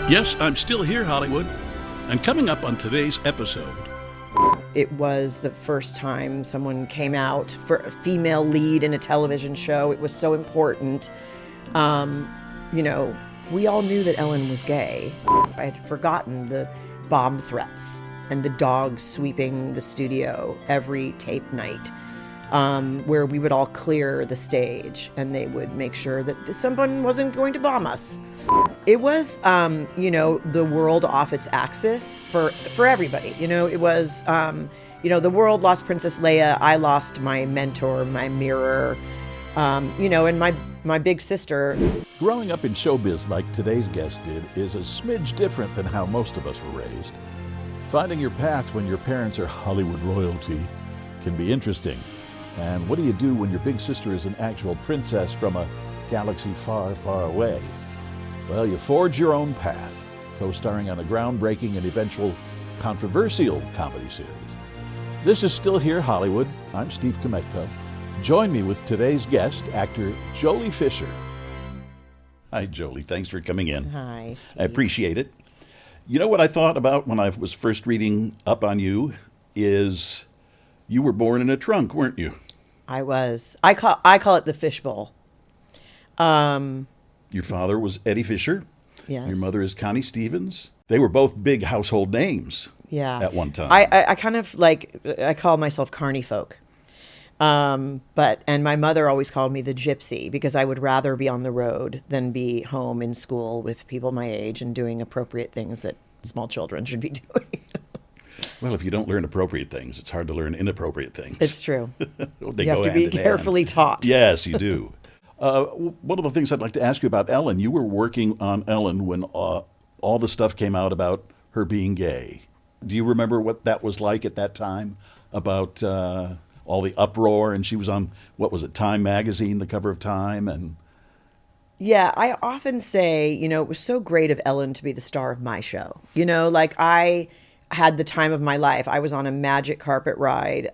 Yes, I'm still here, Hollywood. And coming up on today's episode. It was the first time someone came out for a female lead in a television show. It was so important. We all knew that Ellen was gay. I had forgotten the bomb threats and the dogs sweeping the studio every tape night, where we would all clear the stage and they would make sure that someone wasn't going to bomb us. It was, the world off its axis for everybody. It was, the world lost Princess Leia. I lost my mentor, my mirror, and my big sister. Growing up in showbiz like today's guest did is a smidge different than how most of us were raised. Finding your path when your parents are Hollywood royalty can be interesting. And what do you do when your big sister is an actual princess from a galaxy far, far away? Well, you forge your own path, co-starring on a groundbreaking and eventual controversial comedy series. This is Still Here Hollywood. I'm Steve Kmetko. Join me with today's guest, actor Joely Fisher. Hi, Joely. Thanks for coming in. Hi, Steve. I appreciate it. You know what I thought about when I was first reading up on you is you were born in a trunk, weren't you? I was. I call it the fishbowl. Your father was Eddie Fisher. Yes. Your mother is Connie Stevens. They were both big household names. Yeah. At one time. I kind of I call myself carny folk. And my mother always called me the gypsy because I would rather be on the road than be home in school with people my age and doing appropriate things that small children should be doing. Well, if you don't learn appropriate things, it's hard to learn inappropriate things. It's true. They you have to be carefully taught. Yes, you do. One of the things I'd like to ask you about Ellen, you were working on Ellen when all the stuff came out about her being gay. Do you remember what that was like at that time about all the uproar? And she was on, what was it, Time magazine, the cover of Time? And yeah, I often say, it was so great of Ellen to be the star of my show. I had the time of my life. I was on a magic carpet ride.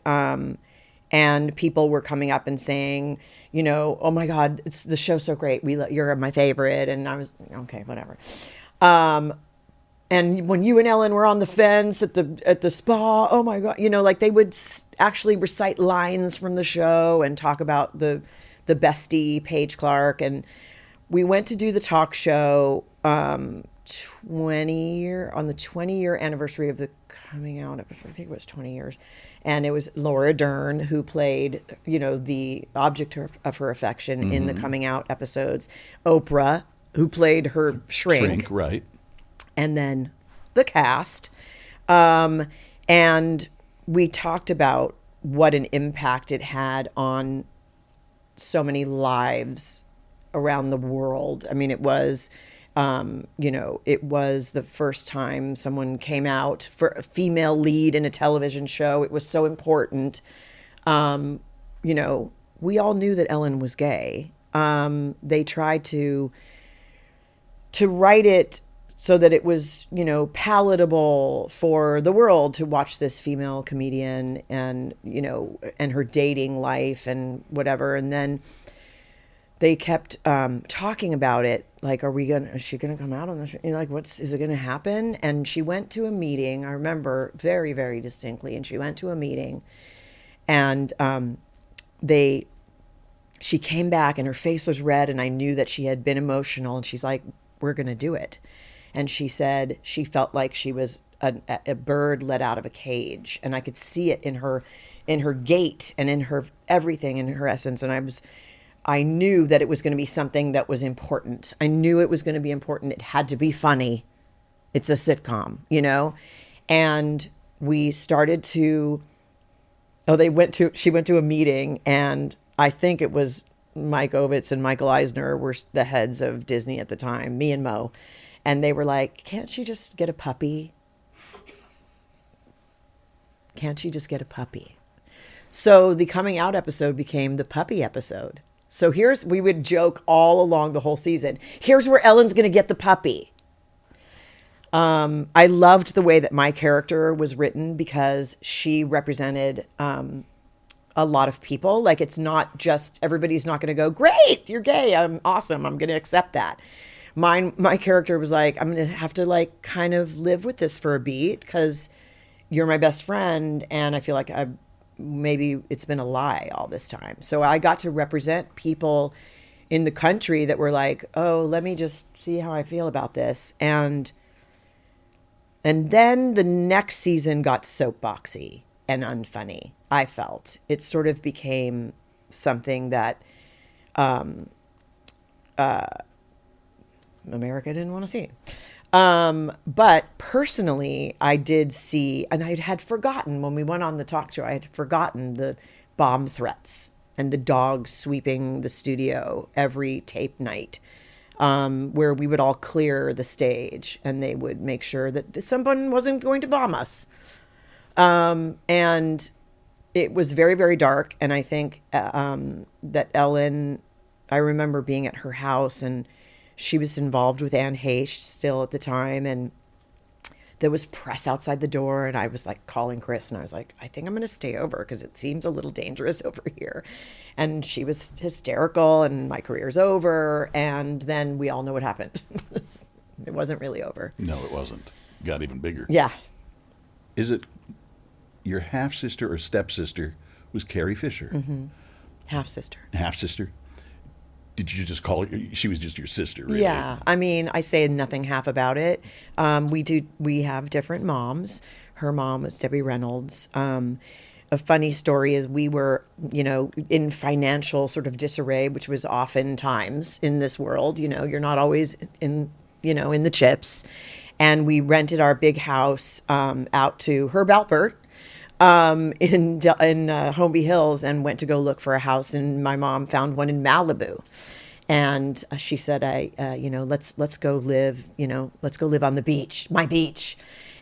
And people were coming up and saying, oh my God, the show's so great. You're my favorite. And I was, okay, whatever. And when you and Ellen were on the fence at the spa, oh my God, they would actually recite lines from the show and talk about the bestie, Paige Clark. And we went to do the talk show on the 20-year anniversary of the coming out episode. I think it was 20 years. And it was Laura Dern who played, the object of her affection in the coming out episodes. Oprah, who played her shrink. Right. And then the cast. And we talked about what an impact it had on so many lives around the world. I mean, it was... it was the first time someone came out for a female lead in a television show. It was so important. We all knew that Ellen was gay. They tried to write it so that it was, palatable for the world to watch this female comedian and, and her dating life and whatever. And then they kept talking about it. Like, is she going to come out on the show? Is it going to happen? And she went to a meeting. I remember very, very distinctly. And she went to a meeting and she came back and her face was red. And I knew that she had been emotional. And she's like, we're going to do it. And she said she felt like she was a bird let out of a cage. And I could see it in her gait and in her everything, in her essence. And I knew that it was going to be something that was important. I knew it was going to be important. It had to be funny. It's a sitcom, And we started to, she went to a meeting, and I think it was Mike Ovitz and Michael Eisner were the heads of Disney at the time, me and Mo. And they were like, can't she just get a puppy? Can't she just get a puppy? So the coming out episode became the puppy episode. So we would joke all along the whole season. Here's where Ellen's going to get the puppy. I loved the way that my character was written because she represented a lot of people. Like, it's not just, everybody's not going to go, great, you're gay, I'm awesome, I'm going to accept that. my character was like, I'm going to have to like kind of live with this for a beat because you're my best friend. And I feel like maybe it's been a lie all this time. So I got to represent people in the country that were like, oh, let me just see how I feel about this. And then the next season got soapboxy and unfunny. I felt it sort of became something that America didn't want to see. But personally, I did see, and I had forgotten when we went on the talk show, I had forgotten the bomb threats and the dogs sweeping the studio every tape night, where we would all clear the stage and they would make sure that someone wasn't going to bomb us. And it was very, very dark. And I think that Ellen, I remember being at her house and she was involved with Anne Heche still at the time. And there was press outside the door. And I was like calling Chris and I was like, I think I'm going to stay over because it seems a little dangerous over here. And she was hysterical and my career's over. And then we all know what happened. It wasn't really over. No, it wasn't. Got even bigger. Yeah. Is it your half-sister or stepsister was Carrie Fisher? Mm-hmm. Half-sister. Half-sister? Did you just call her? She was just your sister, really? Yeah. I mean, I say nothing half about it. We have different moms. Her mom was Debbie Reynolds. A funny story is we were, in financial sort of disarray, which was oftentimes in this world, you're not always in the chips. And we rented our big house out to Herb Alpert in Holmby Hills and went to go look for a house. And my mom found one in Malibu. And she said, let's go live on the beach, my beach.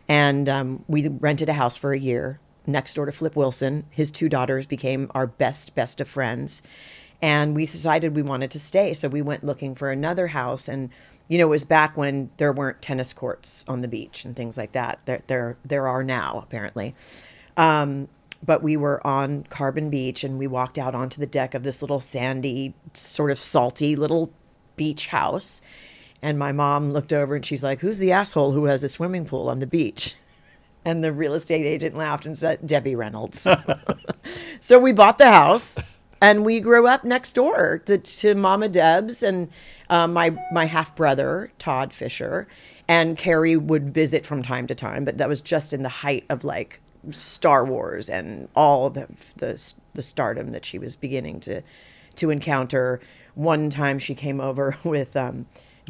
And we rented a house for a year next door to Flip Wilson. His two daughters became our best of friends. And we decided we wanted to stay. So we went looking for another house. And, it was back when there weren't tennis courts on the beach and things like that. There are now, apparently. But we were on Carbon Beach and we walked out onto the deck of this little sandy, sort of salty little beach house. And my mom looked over and she's like, who's the asshole who has a swimming pool on the beach? And the real estate agent laughed and said, Debbie Reynolds. So we bought the house and we grew up next door to Mama Deb's and my half-brother, Todd Fisher. And Carrie would visit from time to time, but that was just in the height of like Star Wars and all the stardom that she was beginning to encounter. One time she came over with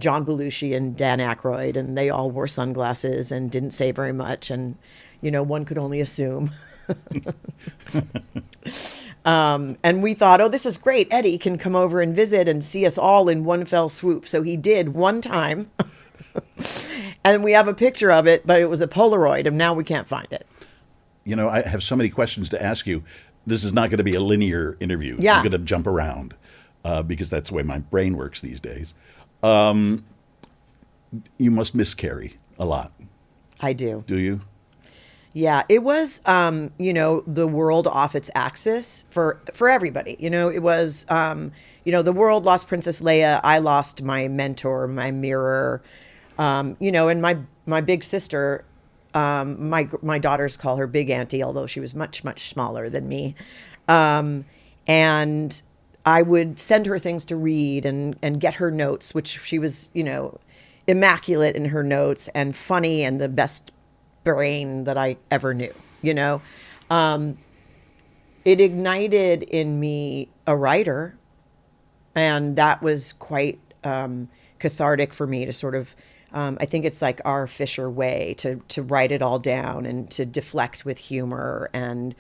John Belushi and Dan Aykroyd, and they all wore sunglasses and didn't say very much. And, one could only assume. And we thought, oh, this is great. Eddie can come over and visit and see us all in one fell swoop. So he did one time. And we have a picture of it, but it was a Polaroid, and now we can't find it. I have so many questions to ask you. This is not going to be a linear interview. Yeah. I'm going to jump around because that's the way my brain works these days. You must miss Carrie a lot. I do. Do you? Yeah, it was, the world off its axis for everybody. It was, the world lost Princess Leia. I lost my mentor, my mirror, and my big sister. My daughters call her Big Auntie, although she was much, much smaller than me. And I would send her things to read and get her notes, which she was, immaculate in her notes and funny and the best brain that I ever knew, It ignited in me a writer, and that was quite cathartic for me to sort of, I think it's like our Fisher way to write it all down and to deflect with humor. And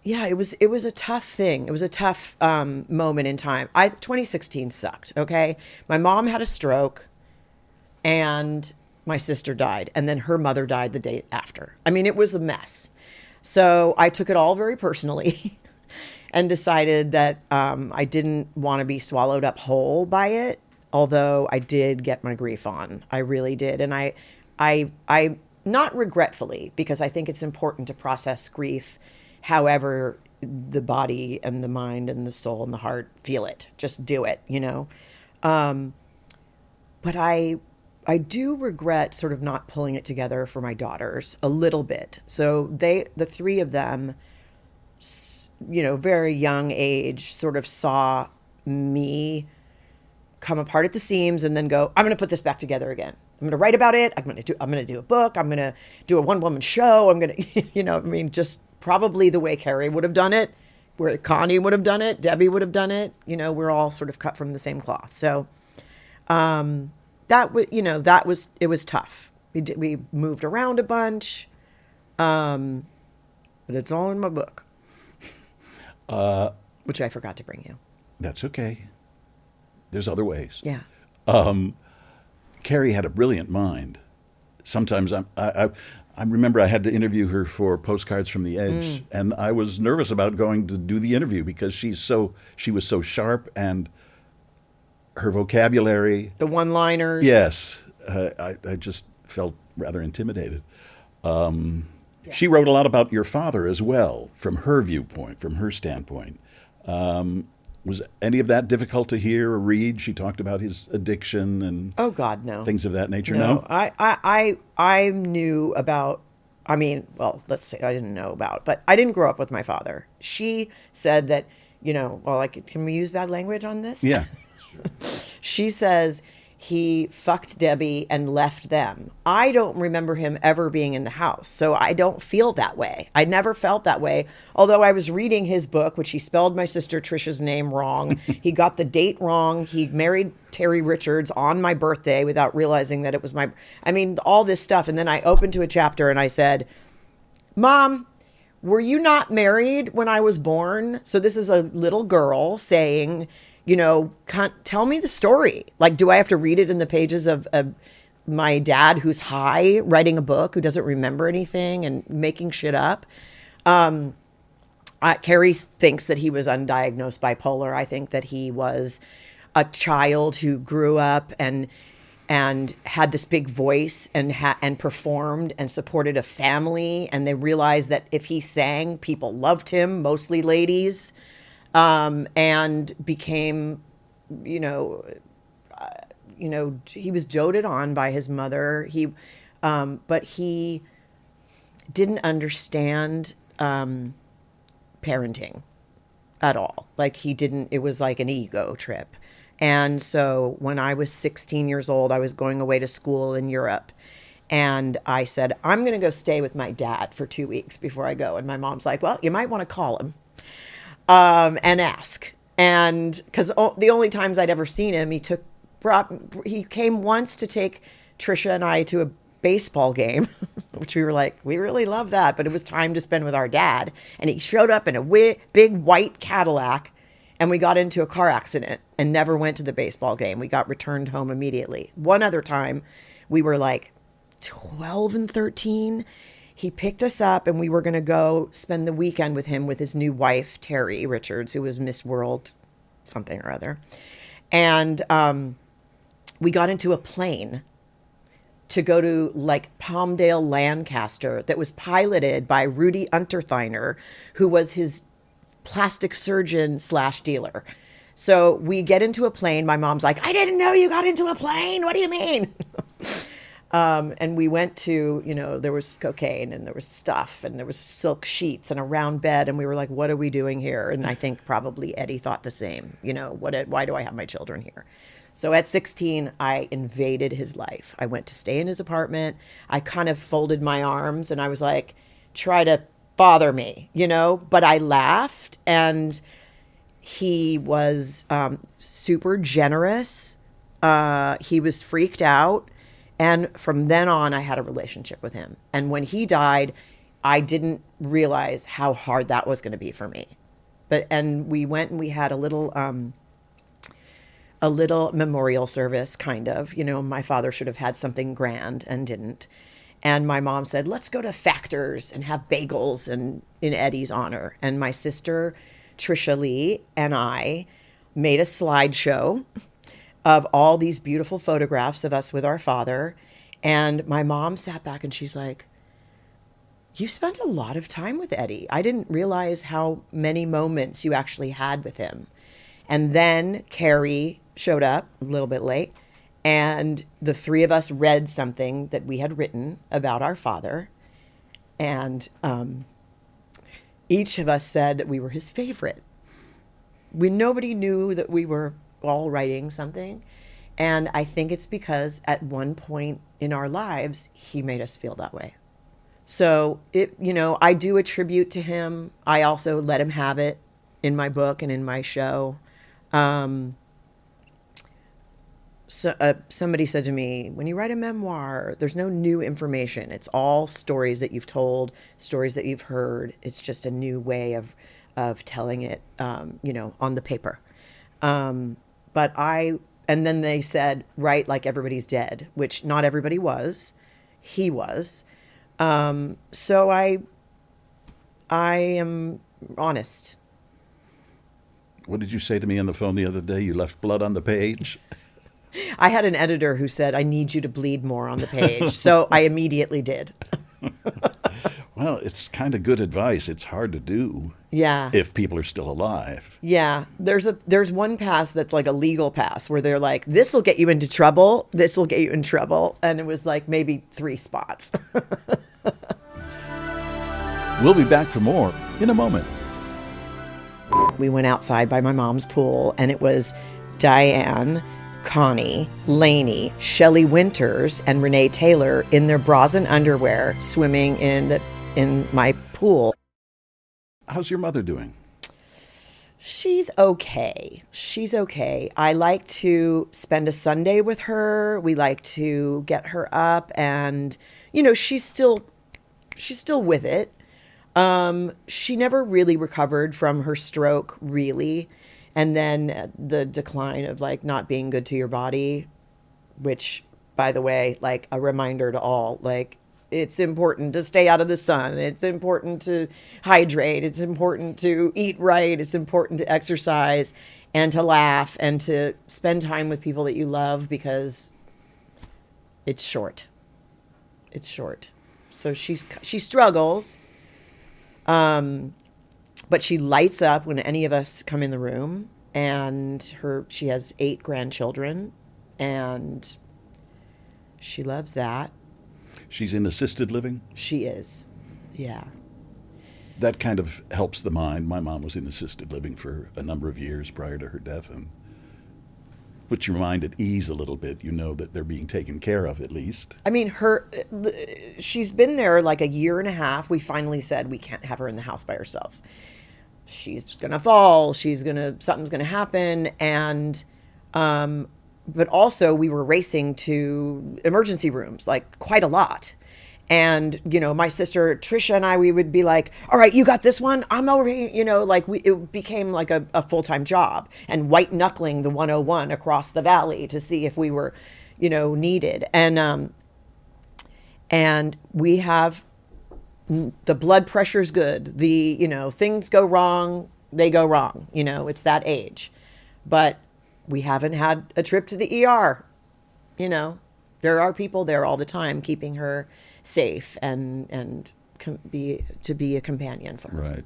it was a tough thing. It was a tough moment in time. 2016 sucked, okay? My mom had a stroke and my sister died, and then her mother died the day after. I mean, it was a mess. So I took it all very personally and decided that I didn't want to be swallowed up whole by it. Although I did get my grief on, I really did. And I not regretfully, because I think it's important to process grief however the body and the mind and the soul and the heart feel it. Just do it, But I do regret sort of not pulling it together for my daughters a little bit. So the three of them, very young age, sort of saw me come apart at the seams and then go, I'm going to put this back together again. I'm going to write about it. I'm going to do a book. I'm going to do a one-woman show. I'm going to, just probably the way Carrie would have done it, where Connie would have done it, Debbie would have done it. We're all sort of cut from the same cloth. So, it was tough. We moved around a bunch, but it's all in my book, which I forgot to bring you. That's okay. There's other ways. Yeah. Carrie had a brilliant mind. Sometimes I remember I had to interview her for Postcards from the Edge, and I was nervous about going to do the interview because she was so sharp, and her vocabulary. The one-liners. Yes. I just felt rather intimidated. She wrote a lot about your father as well, from her viewpoint, from her standpoint. Was any of that difficult to hear or read? She talked about his addiction and Oh God, no. things of that nature. No, No? I knew about. Let's say I didn't know about, but I didn't grow up with my father. She said that, can we use bad language on this? Yeah. She says he fucked Debbie and left them. I don't remember him ever being in the house, so I don't feel that way. I never felt that way, although I was reading his book, which he spelled my sister Trisha's name wrong. He got the date wrong. He married Terry Richards on my birthday without realizing that it was all this stuff. And then I opened to a chapter and I said, Mom, were you not married when I was born? So this is a little girl saying, tell me the story. Like, do I have to read it in the pages of my dad who's high writing a book, who doesn't remember anything and making shit up? Carrie thinks that he was undiagnosed bipolar. I think that he was a child who grew up and had this big voice and performed and supported a family. And they realized that if he sang, people loved him, mostly ladies. And became, he was doted on by his mother. But he didn't understand parenting at all. It was like an ego trip. And so when I was 16 years old, I was going away to school in Europe. And I said, I'm going to go stay with my dad for 2 weeks before I go. And my mom's like, well, you might want to call him. And ask. And because the only times I'd ever seen him, he came once to take Trisha and I to a baseball game, which we were like, we really love that, but it was time to spend with our dad. And he showed up in a big white Cadillac, and we got into a car accident and never went to the baseball game. We got returned home immediately. One other time, we were like 12 and 13. He picked us up and we were going to go spend the weekend with him with his new wife, Terry Richards, who was Miss World something or other. And we got into a plane to go to Palmdale, Lancaster, that was piloted by Rudy Untertheiner, who was his plastic surgeon / dealer. So we get into a plane. My mom's like, I didn't know you got into a plane. What do you mean? And we went to, there was cocaine and there was stuff and there was silk sheets and a round bed. And we were like, what are we doing here? And I think probably Eddie thought the same. Why do I have my children here? So at 16, I invaded his life. I went to stay in his apartment. I kind of folded my arms and I was like, try to bother me, but I laughed. And he was super generous. He was freaked out. And from then on, I had a relationship with him. And when he died, I didn't realize how hard that was going to be for me. And we went and we had a little memorial service, kind of. My father should have had something grand and didn't. And my mom said, let's go to Factors and have bagels in Eddie's honor. And my sister, Trisha Lee, and I made a slideshow of all these beautiful photographs of us with our father. And my mom sat back and she's like, you spent a lot of time with Eddie. I didn't realize how many moments you actually had with him. And then Carrie showed up a little bit late, and the three of us read something that we had written about our father, and each of us said that we were his favorite. Nobody knew that we were all writing something, and I think it's because at one point in our lives he made us feel that way. So I do a tribute to him. I also let him have it in my book and in my show. Somebody said to me, when you write a memoir, there's no new information. It's all stories that you've told, stories that you've heard. It's just a new way of telling it, on the paper. And then they said, write like everybody's dead, which not everybody was. He was. So I am honest. What did you say to me on the phone the other day? You left blood on the page? I had an editor who said, I need you to bleed more on the page. So I immediately did. Well, it's kind of good advice. It's hard to do. Yeah. If people are still alive. Yeah. There's one pass that's like a legal pass where they're like, this will get you into trouble. This will get you in trouble. And it was like maybe 3 spots. We'll be back for more in a moment. We went outside by my mom's pool, and it was Diane, Connie, Lainey, Shelley Winters, and Renee Taylor in their bras and underwear swimming in my pool. How's your mother doing? She's okay. I like to spend a Sunday with her. We like to get her up, and she's still with it. She never really recovered from her stroke, really. And then the decline of like not being good to your body, which, by the way, like a reminder to all, like it's important to stay out of the sun. It's important to hydrate. It's important to eat right. It's important to exercise and to laugh and to spend time with people that you love, because it's short. It's short. So she struggles. But she lights up when any of us come in the room, and she has 8 grandchildren, and she loves that. She's in assisted living? She is. Yeah. That kind of helps the mind. My mom was in assisted living for a number of years prior to her death, and puts your mind at ease a little bit. You know that they're being taken care of, at least. I mean, she's been there like a year and a half. We finally said we can't have her in the house by herself. She's gonna fall. Something's gonna happen, and but also we were racing to emergency rooms like quite a lot. And, my sister Trisha and we would be like, all right, you got this one. I'm over here, it became like a full-time job, and white knuckling the 101 across the valley to see if we were, needed. And we have, the blood pressure's good. Things go wrong, they go wrong, it's that age. But we haven't had a trip to the ER, there are people there all the time keeping her safe and be a companion for her. Right.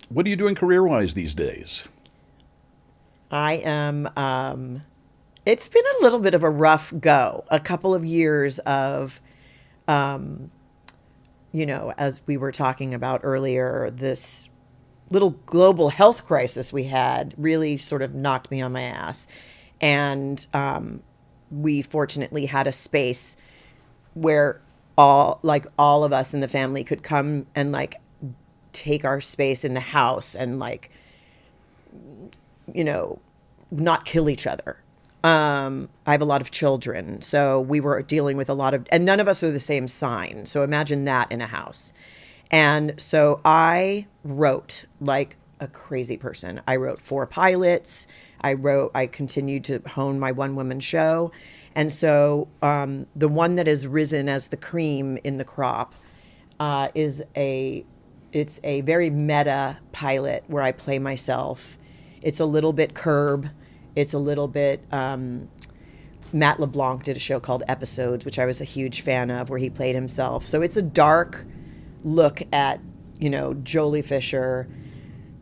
What are you doing career-wise these days? I am, it's been a little bit of a rough go. A couple of years of, as we were talking about earlier, this little global health crisis we had really sort of knocked me on my ass. And we fortunately had a space where all of us in the family could come and like take our space in the house and like, not kill each other. I have a lot of children, so we were dealing with and none of us are the same sign. So imagine that in a house. And so I wrote like a crazy person. I wrote 4 pilots. I continued to hone my one-woman show. And so the one that has risen as the cream in the crop it's a very meta pilot where I play myself. It's a little bit Curb. It's a little bit, Matt LeBlanc did a show called Episodes, which I was a huge fan of, where he played himself. So it's a dark look at, Jolie Fisher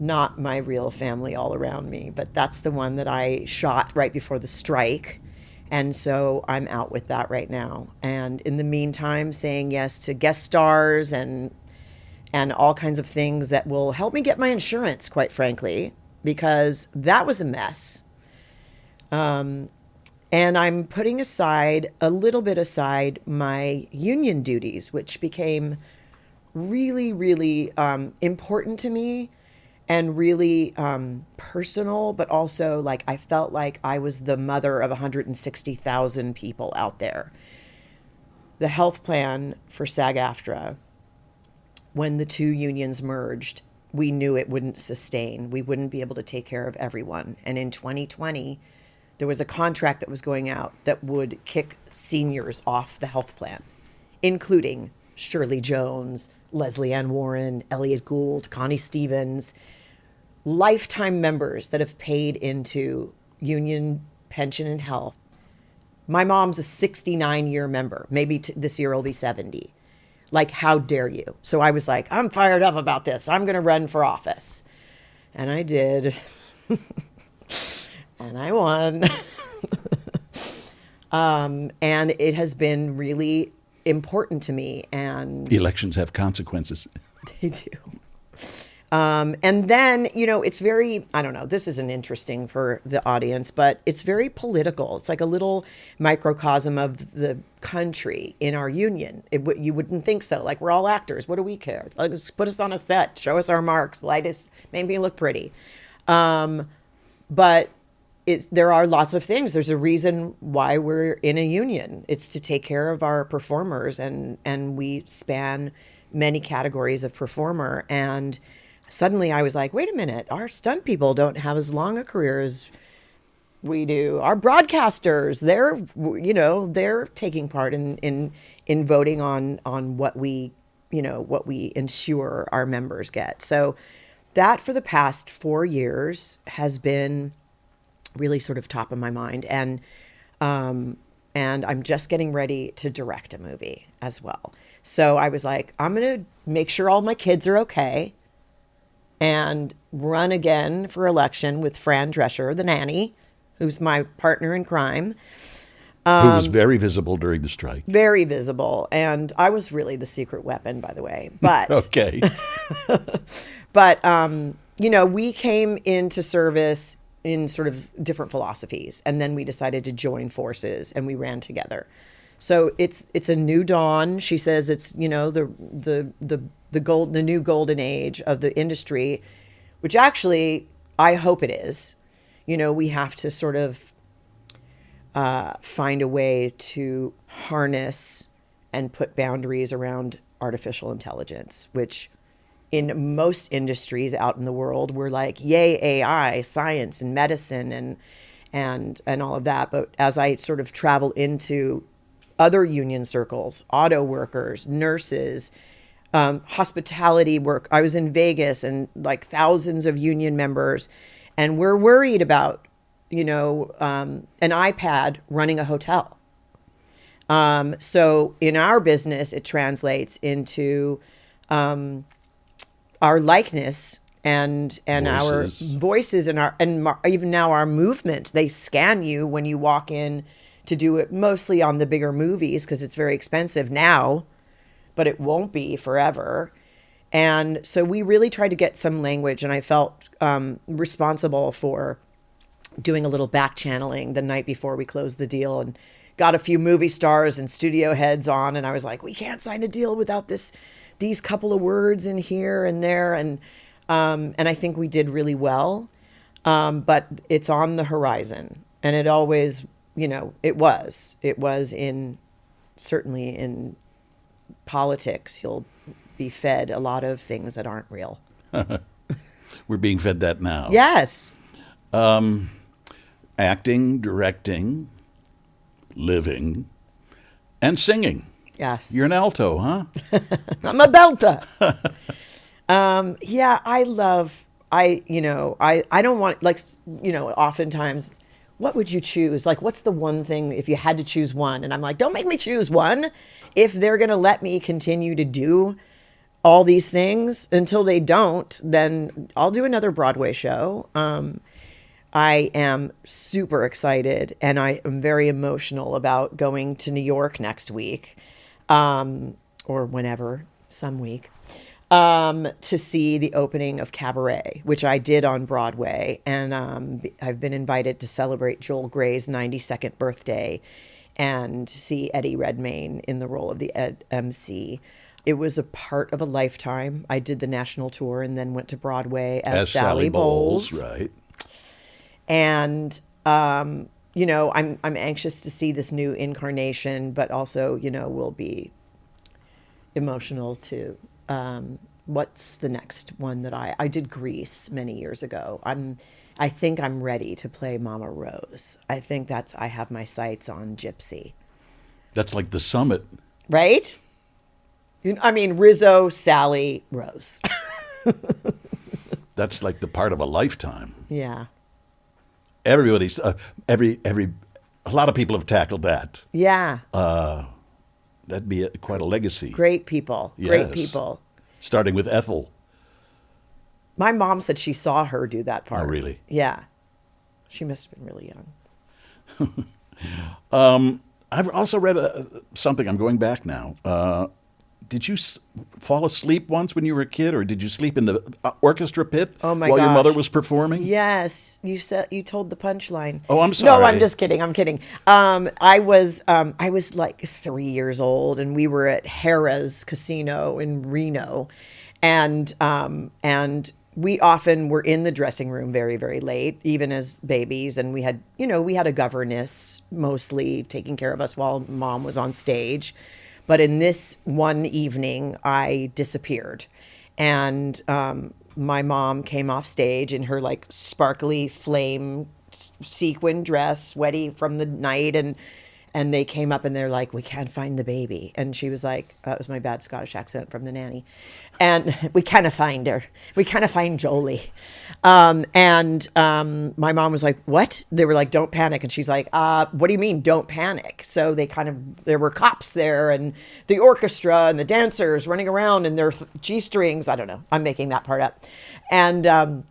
not my real family all around me, but that's the one that I shot right before the strike. And so I'm out with that right now. And in the meantime, saying yes to guest stars and all kinds of things that will help me get my insurance, quite frankly, because that was a mess. And I'm putting aside, a little bit aside, my union duties, which became really, really important to me and really personal, but also like I felt like I was the mother of 160,000 people out there. The health plan for SAG-AFTRA, when the two unions merged, we knew it wouldn't sustain. We wouldn't be able to take care of everyone. And in 2020, there was a contract that was going out that would kick seniors off the health plan, including Shirley Jones, Leslie Ann Warren, Elliot Gould, Connie Stevens, lifetime members that have paid into union pension and health. My mom's a 69-year member. Maybe this year will be 70. Like, how dare you? So I was like, I'm fired up about this. I'm going to run for office. And I did. And I won. And it has been really important to me. And Elections have consequences. they do. And then, you know, it's very, I don't know, this isn't interesting for the audience, but it's very political. It's like a little microcosm of the country in our union. You wouldn't think so. Like, we're all actors. What do we care? Like, just put us on a set, show us our marks, light us, make me look pretty. But there are lots of things. There's a reason why we're in a union. It's to take care of our performers, and we span many categories of performer. And suddenly I was like, wait a minute, our stunt people don't have as long a career as we do. Our broadcasters, they're taking part in voting on what we ensure our members get. So that for the past 4 years has been really sort of top of my mind. And I'm just getting ready to direct a movie as well. So I was like, I'm going to make sure all my kids are okay and run again for election with Fran Drescher, the nanny, who's my partner in crime. Who was very visible during the strike. Very visible. And I was really the secret weapon, by the way. But Okay. But, we came into service in sort of different philosophies. And then we decided to join forces and we ran together. So it's a new dawn. She says it's, the new golden age of the industry, which actually I hope it is. We have to sort of find a way to harness and put boundaries around artificial intelligence, which in most industries out in the world, we're like, yay, AI, science and medicine and all of that. But as I sort of travel into other union circles, auto workers, nurses, hospitality work. I was in Vegas and like thousands of union members, and we're worried about, an iPad running a hotel. So in our business, it translates into our likeness and our voices and even now our movement. They scan you when you walk in to do it, mostly on the bigger movies because it's very expensive now, but it won't be forever. And so we really tried to get some language, and I felt responsible for doing a little back channeling the night before we closed the deal and got a few movie stars and studio heads on. And I was like, we can't sign a deal without these couple of words in here and there. And I think we did really well. But it's on the horizon, and it always, it was certainly in politics, you'll be fed a lot of things that aren't real. We're being fed that now. Yes. Acting, directing, living, and singing. Yes. You're an alto, huh? I'm a belter. Yeah, I don't want, oftentimes, what would you choose? Like, what's the one thing if you had to choose one? And I'm like, don't make me choose one. If they're going to let me continue to do all these things. Until they don't, then I'll do another Broadway show. I am super excited, and I am very emotional about going to New York next week, or whenever, some week, to see the opening of Cabaret, which I did on Broadway. And I've been invited to celebrate Joel Grey's 92nd birthday and see Eddie Redmayne in the role of the MC. It was a part of a lifetime. I did the national tour and then went to Broadway as Sally Bowles. Right. And, I'm anxious to see this new incarnation, but also, will be emotional too. What's the next one that I did Grease many years ago. I think I'm ready to play Mama Rose. I think I have my sights on Gypsy. That's like the summit. Right? Rizzo, Sally, Rose. That's like the part of a lifetime. Yeah. Everybody's a lot of people have tackled that. Yeah. That'd be quite a legacy. Great people. Yes. Great people. Starting with Ethel. My mom said she saw her do that part. Oh, really? Yeah. She must have been really young. I've also read something. I'm going back now. Did you fall asleep once when you were a kid, or did you sleep in the orchestra pit Oh my while your gosh. mother was performing? Yes, you told the punchline. Oh, I'm sorry. No, I'm just kidding. I'm kidding. I was like 3 years old, and we were at Harrah's Casino in Reno, and we often were in the dressing room very, very late, even as babies, and we had a governess mostly taking care of us while mom was on stage. But in this one evening, I disappeared. And my mom came off stage in her like sparkly flame sequin dress, sweaty from the night. And they came up and they're like, we can't find the baby. And she was like, that was my bad Scottish accent from the nanny. And we can't find her. We can't find Jolie. And my mom was like, what? They were like, don't panic. And she's like, what do you mean, don't panic? So there were cops there and the orchestra and the dancers running around in their G-strings. I don't know. I'm making that part up. And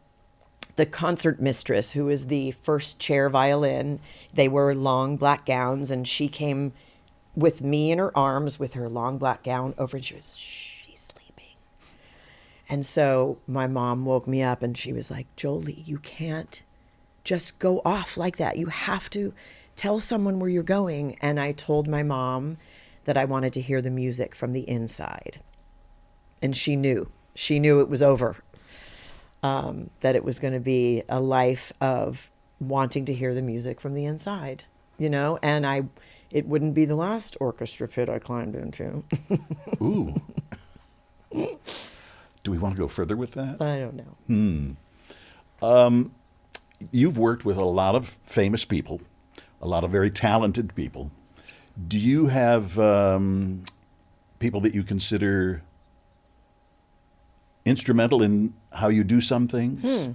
the concert mistress, who was the first chair violin, they wore long black gowns, and she came with me in her arms with her long black gown over, and she was, she's sleeping. And so my mom woke me up, and she was like, Jolie, you can't just go off like that. You have to tell someone where you're going. And I told my mom that I wanted to hear the music from the inside. And she knew it was over. That it was going to be a life of wanting to hear the music from the inside, and it wouldn't be the last orchestra pit I climbed into. Ooh. Do we want to go further with that? I don't know. You've worked with a lot of famous people, a lot of very talented people. Do you have people that you consider instrumental in how you do some things?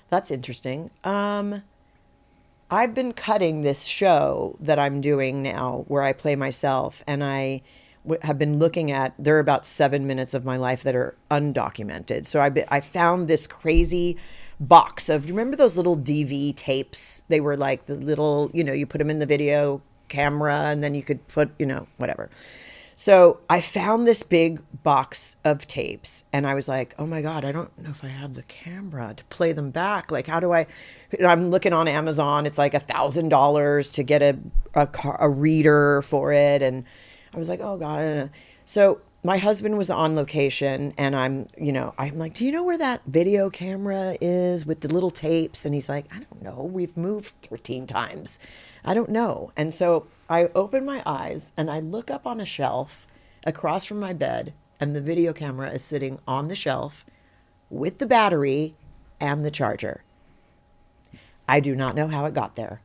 That's interesting. I've been cutting this show that I'm doing now where I play myself, and I have been looking at, there are about 7 minutes of my life that are undocumented. So I found this crazy box of, you remember those little DV tapes? They were like the little, you put them in the video camera and then you could put, whatever. So I found this big box of tapes, and I was like, oh my God, I don't know if I have the camera to play them back. Like, how do I'm looking on Amazon. It's like $1,000 to get a reader for it. And I was like, oh God, I don't know. So my husband was on location, and I'm like, do you know where that video camera is with the little tapes? And he's like, I don't know. We've moved 13 times. I don't know. And so I open my eyes and I look up on a shelf across from my bed, and the video camera is sitting on the shelf with the battery and the charger. I do not know how it got there.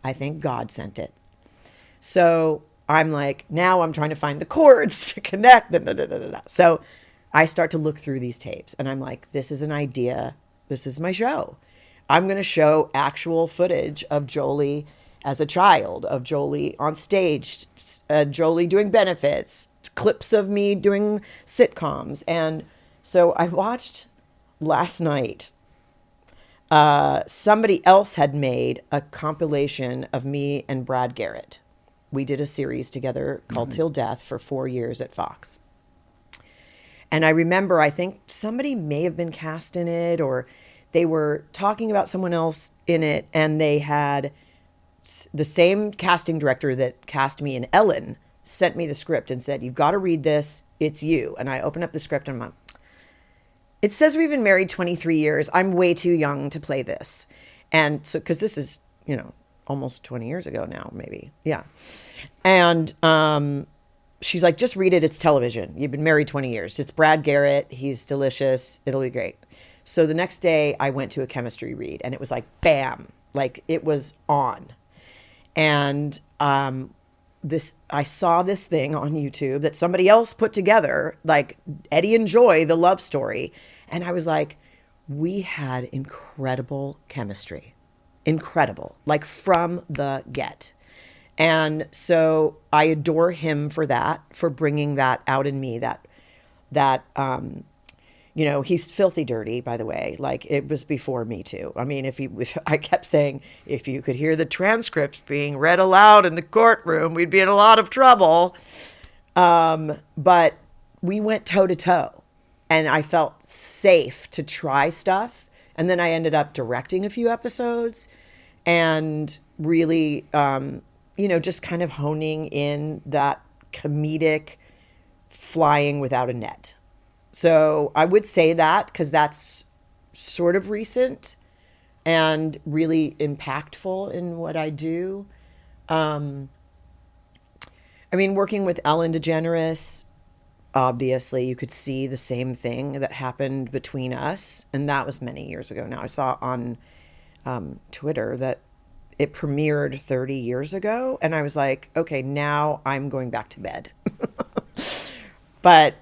I think God sent it. So I'm like, now I'm trying to find the cords to connect. So I start to look through these tapes, and I'm like, this is an idea. This is my show. I'm going to show actual footage of Jolie as a child, of Jolie on stage, Jolie doing benefits, clips of me doing sitcoms. And so I watched last night, somebody else had made a compilation of me and Brad Garrett. We did a series together called Till Death for 4 years at Fox. And I remember, I think somebody may have been cast in it, or they were talking about someone else in it, and they had the same casting director that cast me in Ellen sent me the script and said, "You've got to read this. It's you." And I opened up the script and I'm like, it says we've been married 23 years. I'm way too young to play this. And so, because this is, almost 20 years ago now, maybe. Yeah. And she's like, just read it. It's television. You've been married 20 years. It's Brad Garrett. He's delicious. It'll be great. So the next day I went to a chemistry read and it was like, bam, like it was on. And I saw this thing on YouTube that somebody else put together, like Eddie and Joy, the love story. And I was like, we had incredible chemistry. Incredible, like from the get. And so I adore him for that, for bringing that out in me, he's filthy dirty, by the way. Like, it was before Me Too. I mean, I kept saying, if you could hear the transcripts being read aloud in the courtroom, we'd be in a lot of trouble. But we went toe to toe and I felt safe to try stuff. And then I ended up directing a few episodes and really, just kind of honing in that comedic flying without a net. So I would say that because that's sort of recent and really impactful in what I do. Working with Ellen DeGeneres, obviously you could see the same thing that happened between us. And that was many years ago now. I saw on Twitter that it premiered 30 years ago. And I was like, okay, now I'm going back to bed. But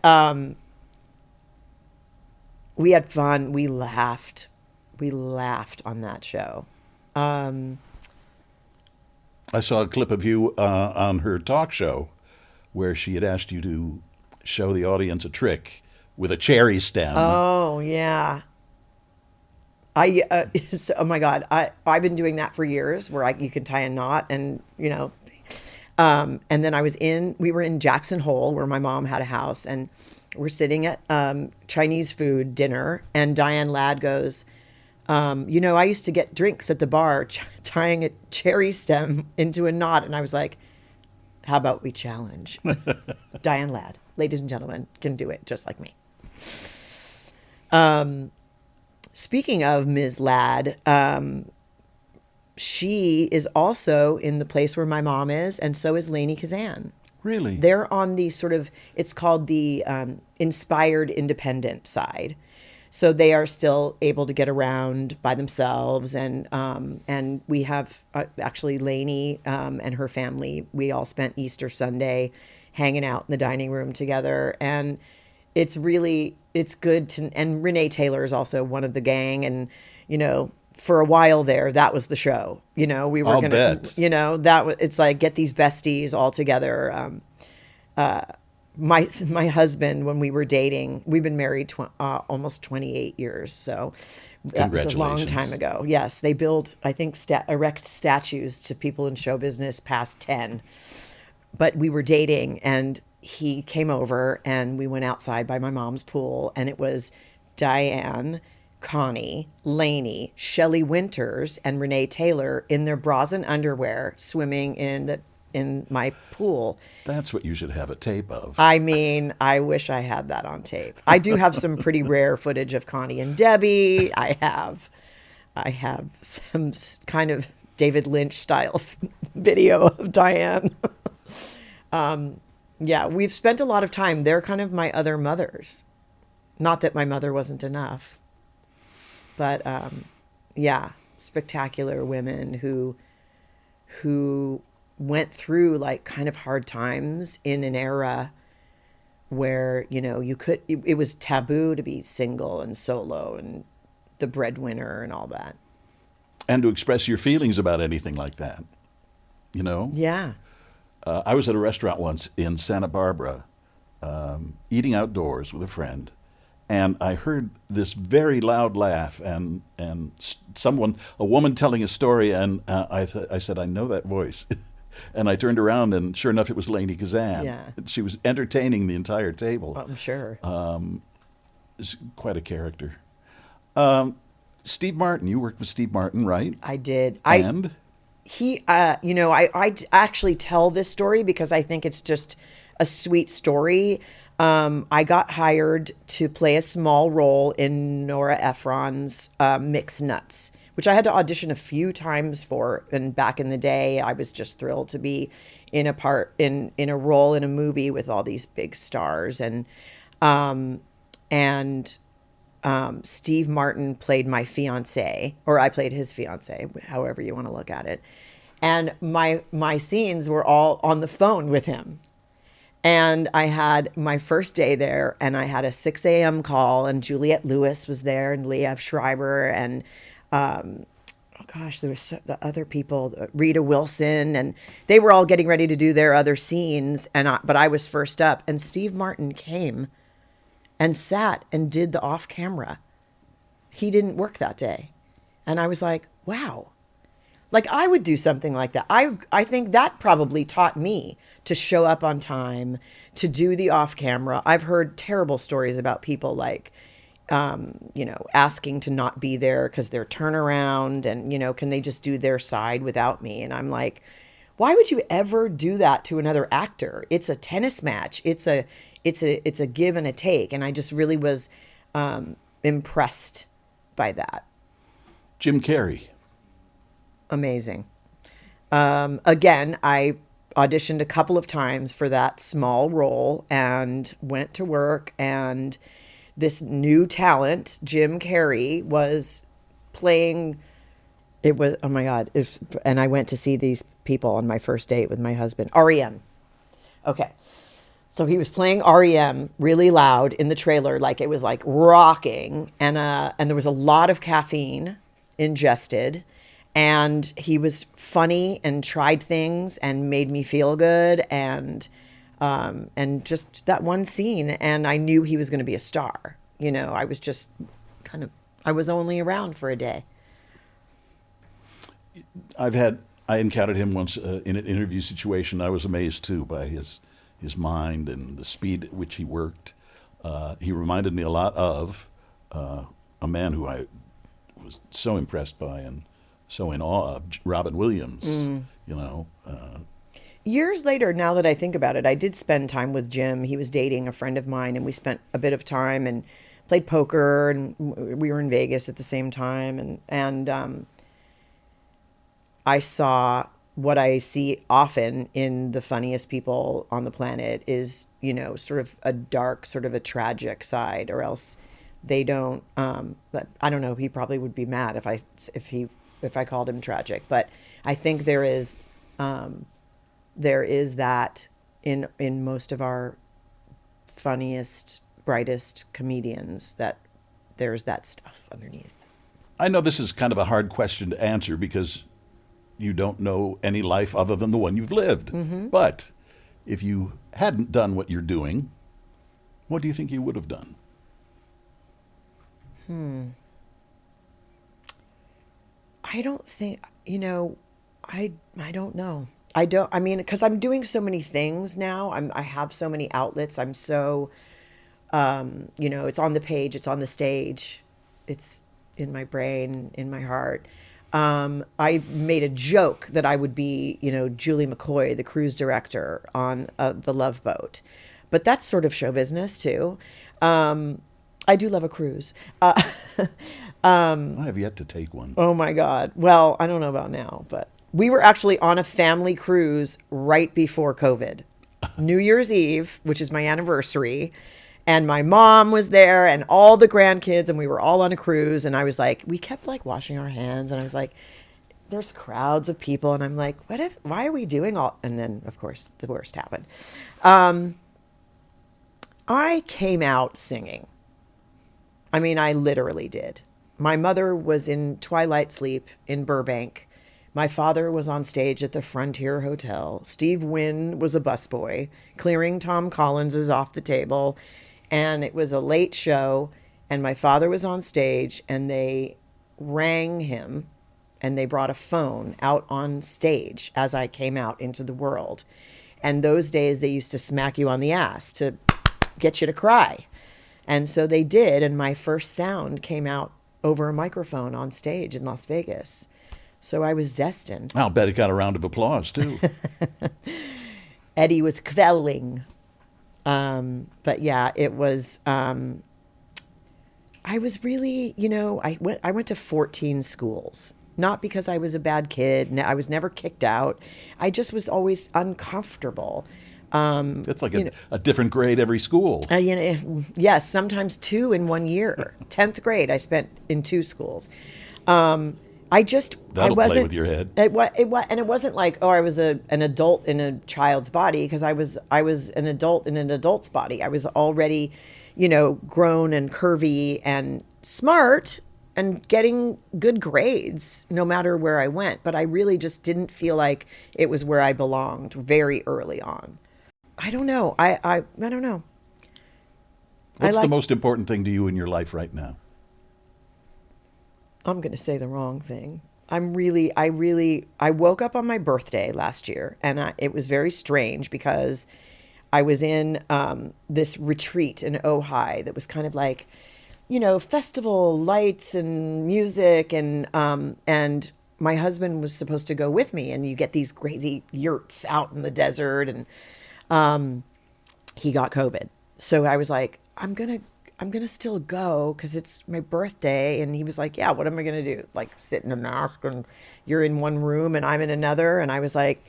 we had fun. We laughed. We laughed on that show. I saw a clip of you on her talk show where she had asked you to show the audience a trick with a cherry stem. Oh, yeah. Oh my God. I've been doing that for years where you can tie a knot and, and then we were in Jackson Hole where my mom had a house and we're sitting at Chinese food dinner and Diane Ladd goes, I used to get drinks at the bar tying a cherry stem into a knot. And I was like, how about we challenge? Diane Ladd, ladies and gentlemen, can do it just like me. Speaking of Ms. Ladd, she is also in the place where my mom is, and so is Lainey Kazan. Really? They're on the it's called the inspired independent side. So they are still able to get around by themselves. And we have actually Lainey and her family, we all spent Easter Sunday hanging out in the dining room together. And it's good to, and Renee Taylor is also one of the gang. And, for a while there, that was the show. We were going to, it's like get these besties all together. My husband, when we were dating, we've been married almost 28 years. So that was a long time ago. Yes. They build, I think, erect statues to people in show business past 10. But we were dating and he came over and we went outside by my mom's pool and it was Diane, Connie, Lainey, Shelley Winters, and Renee Taylor in their bras and underwear swimming in my pool. That's what you should have a tape of. I mean, I wish I had that on tape. I do have some pretty rare footage of Connie and Debbie. I have some kind of David Lynch style video of Diane. Yeah, we've spent a lot of time. They're kind of my other mothers. Not that my mother wasn't enough. But yeah, spectacular women who went through like kind of hard times in an era where, it was taboo to be single and solo and the breadwinner and all that. And to express your feelings about anything like that, Yeah. I was at a restaurant once in Santa Barbara eating outdoors with a friend, and I heard this very loud laugh, and a woman telling a story, and I said, I know that voice. And I turned around, and sure enough, it was Lainey Kazan. Yeah. She was entertaining the entire table. I'm sure. It's quite a character. Steve Martin, you worked with Steve Martin, right? I did. And? I actually tell this story because I think it's just a sweet story. I got hired to play a small role in Nora Ephron's Mixed Nuts, which I had to audition a few times for. And back in the day, I was just thrilled to be in a role in a movie with all these big stars. And Steve Martin played my fiance, or I played his fiance, however you want to look at it. And my scenes were all on the phone with him. And I had my first day there, and I had a 6 a.m. call, and Juliette Lewis was there, and Liev Schreiber, and there was the other people, Rita Wilson, and they were all getting ready to do their other scenes, but I was first up, and Steve Martin came and sat and did the off camera. He didn't work that day, and I was like, wow. Like, I would do something like that. I think that probably taught me to show up on time, to do the off camera. I've heard terrible stories about people like, asking to not be there because their turnaround and, can they just do their side without me? And I'm like, why would you ever do that to another actor? It's a tennis match. It's a give and a take. And I just really was impressed by that. Jim Carrey. Amazing. Again, I auditioned a couple of times for that small role and went to work, and this new talent, Jim Carrey, was playing. It was, oh my God. And I went to see these people on my first date with my husband, REM. Okay. So he was playing REM really loud in the trailer, like it was like rocking, and there was a lot of caffeine ingested. And he was funny and tried things and made me feel good, and just that one scene, and I knew he was going to be a star. I was just I was only around for a day. I encountered him once in an interview situation. I was amazed too by his mind and the speed at which he worked. He reminded me a lot of a man who I was so impressed by and so in awe of, Robin Williams. Years later, now that I think about it, I did spend time with Jim. He was dating a friend of mine, and we spent a bit of time and played poker, and we were in Vegas at the same time. And I saw what I see often in the funniest people on the planet is, sort of a dark, sort of a tragic side, or else they don't. But I don't know. He probably would be mad if I called him tragic, but I think there is that in most of our funniest, brightest comedians, that there's that stuff underneath. I know this is kind of a hard question to answer because you don't know any life other than the one you've lived. Mm-hmm. But if you hadn't done what you're doing, what do you think you would have done? I don't think, I don't know. Because I'm doing so many things now. I have so many outlets. I'm so, it's on the page, it's on the stage, it's in my brain, in my heart. I made a joke that I would be, Julie McCoy, the cruise director on the Love Boat. But that's sort of show business too. I do love a cruise. I have yet to take one. Oh my God. Well, I don't know about now, but we were actually on a family cruise right before COVID. New Year's Eve, which is my anniversary. And my mom was there and all the grandkids, and we were all on a cruise. And I was like, we kept like washing our hands. And I was like, there's crowds of people. And I'm like, why are we doing all? And then of course the worst happened. I came out singing. I literally did. My mother was in twilight sleep in Burbank. My father was on stage at the Frontier Hotel. Steve Wynn was a busboy, clearing Tom Collins's off the table. And it was a late show, and my father was on stage, and they rang him, and they brought a phone out on stage as I came out into the world. And those days, they used to smack you on the ass to get you to cry. And so they did, and my first sound came out over a microphone on stage in Las Vegas. So I was destined. I'll bet it got a round of applause, too. Eddie was quelling. But yeah, it was, I was really, I went to 14 schools, not because I was a bad kid. I was never kicked out. I just was always uncomfortable. It's like a different grade every school. Yes, sometimes 2 in 1 year. 10th grade I spent in 2 schools. That'll play with your head. And it wasn't like, I was an adult in a child's body, because I was an adult in an adult's body. I was already, grown and curvy and smart and getting good grades no matter where I went. But I really just didn't feel like it was where I belonged very early on. I don't know. I don't know. What's the most important thing to you in your life right now? I'm going to say the wrong thing. I woke up on my birthday last year, and it was very strange because I was in this retreat in Ojai that was kind of like, festival lights and music, and my husband was supposed to go with me, and you get these crazy yurts out in the desert, and he got COVID. So I was like, I'm going to still go because it's my birthday. And he was like, yeah, what am I going to do? Like, sit in a mask, and you're in one room and I'm in another. And I was like,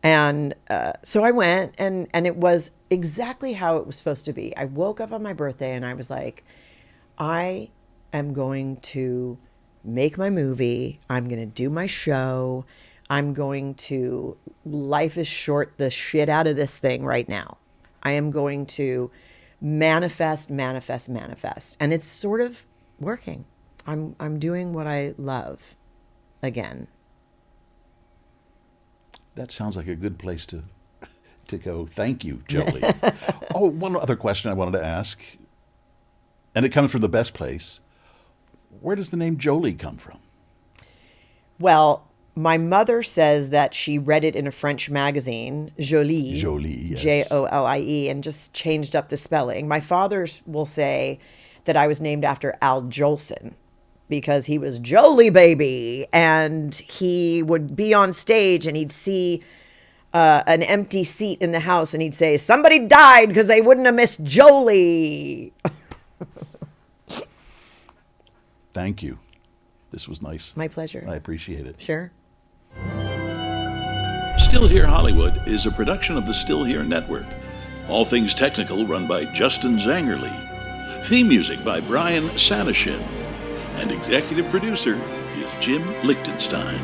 so I went, and it was exactly how it was supposed to be. I woke up on my birthday and I was like, I am going to make my movie. I'm going to do my show. I'm going to, life is short, the shit out of this thing right now. I am going to manifest. And it's sort of working. I'm doing what I love again. That sounds like a good place to go. Thank you, Jolie. One other question I wanted to ask, and it comes from the best place. Where does the name Jolie come from? Well, my mother says that she read it in a French magazine, Jolie, yes. Jolie, and just changed up the spelling. My father will say that I was named after Al Jolson because he was Jolie baby, and he would be on stage and he'd see an empty seat in the house and he'd say, somebody died because they wouldn't have missed Jolie. Thank you. This was nice. My pleasure. I appreciate it. Sure. Still Here Hollywood is a production of the Still Here Network. All things technical run by Justin Zangerle. Theme music by Brian Sanashin. And executive producer is Jim Lichtenstein.